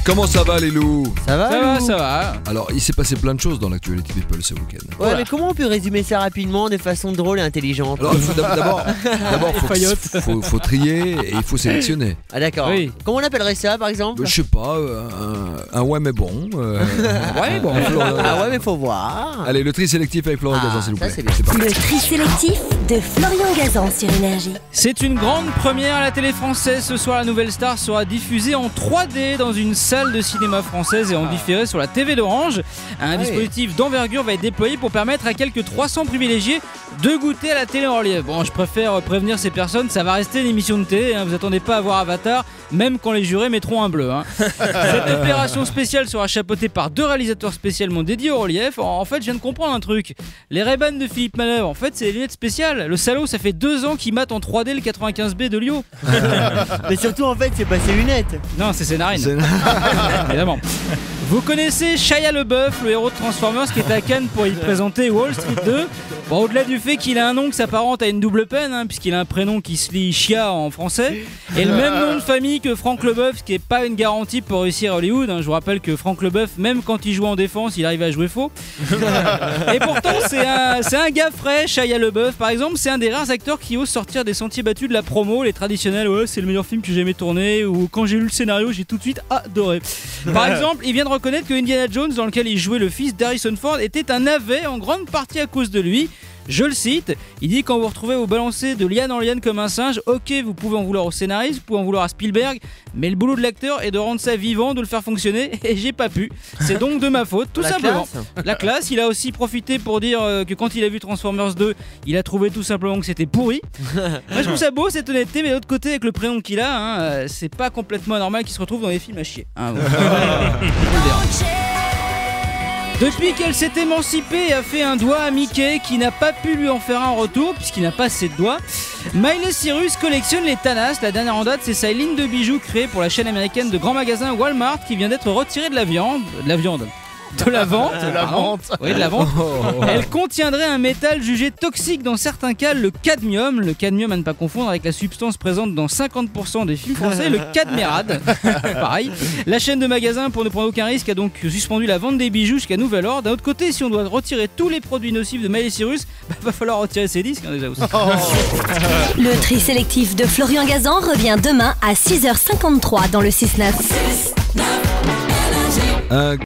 Comment ça va les loups? Ça va, Lou Ça va. Alors, il s'est passé plein de choses dans l'actualité People ce week-end. Ouais, Voilà. mais comment on peut résumer ça rapidement de façon drôle et intelligente? Alors, d'abord, Fayotte. faut trier et il faut sélectionner. Ah d'accord. Oui. Comment on appellerait ça par exemple? Je sais pas, un ouais mais bon. Ouais, bon. Ah ouais mais faut voir. Allez, le tri sélectif avec Florian Ah, Gazan, s'il vous ça, plaît. c'est bien. parti. Le tri sélectif de Florian Gazan sur Énergie. C'est une grande première à la télé française. Ce soir, la nouvelle star sera diffusée en 3D dans une salle de cinéma française et en différé sur la TV d'Orange. Un dispositif d'envergure va être déployé pour permettre à quelques 300 privilégiés de goûter à la télé en relief. Bon, je préfère prévenir ces personnes, ça va rester une émission de télé, hein. Vous attendez pas à voir Avatar, même quand les jurés mettront un bleu, hein. Cette opération spéciale sera chapeautée par 2 réalisateurs spécialement dédiés au relief. En fait, je viens de comprendre un truc. Les Ray-Ban de Philippe Manœuvre, en fait, c'est les lunettes spéciales. Le salaud, ça fait 2 ans qu'il mate en 3D le 95B de Lio. Mais surtout en fait c'est pas ses lunettes. Non, c'est Scénarine. Évidemment. Vous connaissez Shia LaBeouf, le héros de Transformers qui est à Cannes pour y présenter Wall Street 2. Bon, au-delà du fait qu'il a un nom qui s'apparente à une double peine, hein, puisqu'il a un prénom qui se lit Chia en français, et le même nom de famille que Frank LaBeouf, ce qui n'est pas une garantie pour réussir à Hollywood, hein. Je vous rappelle que Frank LaBeouf, même quand il joue en défense, il arrive à jouer faux. Et pourtant, c'est un gars frais, Shia LaBeouf. Par exemple, c'est un des rares acteurs qui ose sortir des sentiers battus de la promo, les traditionnels, ouais, c'est le meilleur film que j'ai jamais tourné, ou quand j'ai lu le scénario, j'ai tout de suite adoré. Par exemple, il vient de reconnaître que Indiana Jones, dans lequel il jouait le fils d'Harrison Ford, était un navet en grande partie à cause de lui. Je le cite, il dit: quand vous retrouvez vous balancer de liane en liane comme un singe, ok, vous pouvez en vouloir au scénariste, vous pouvez en vouloir à Spielberg, mais le boulot de l'acteur est de rendre ça vivant, de le faire fonctionner, et j'ai pas pu. C'est donc de ma faute, tout La simplement. classe. La classe. Il a aussi profité pour dire que quand il a vu Transformers 2, il a trouvé tout simplement que c'était pourri. Moi je trouve ça beau cette honnêteté, mais de l'autre côté, avec le prénom qu'il a, hein, c'est pas complètement anormal qu'il se retrouve dans des films à chier, hein, bon. Depuis qu'elle s'est émancipée et a fait un doigt à Mickey qui n'a pas pu lui en faire un retour puisqu'il n'a pas assez de doigts, Miley Cyrus collectionne les Thanas. La dernière en date, c'est sa ligne de bijoux créée pour la chaîne américaine de grands magasins Walmart qui vient d'être retirée de la vente. Oui, de la vente. Elle contiendrait un métal jugé toxique dans certains cas, le cadmium. Le cadmium à ne pas confondre avec la substance présente dans 50% des films français, le cadmérade. Pareil. La chaîne de magasins, pour ne prendre aucun risque, a donc suspendu la vente des bijoux jusqu'à nouvel ordre. D'un autre côté, si on doit retirer tous les produits nocifs de Miley Cyrus, va falloir retirer ses disques, hein, déjà aussi. Le tri sélectif de Florian Gazan revient demain à 6h53 dans le 6-9. Un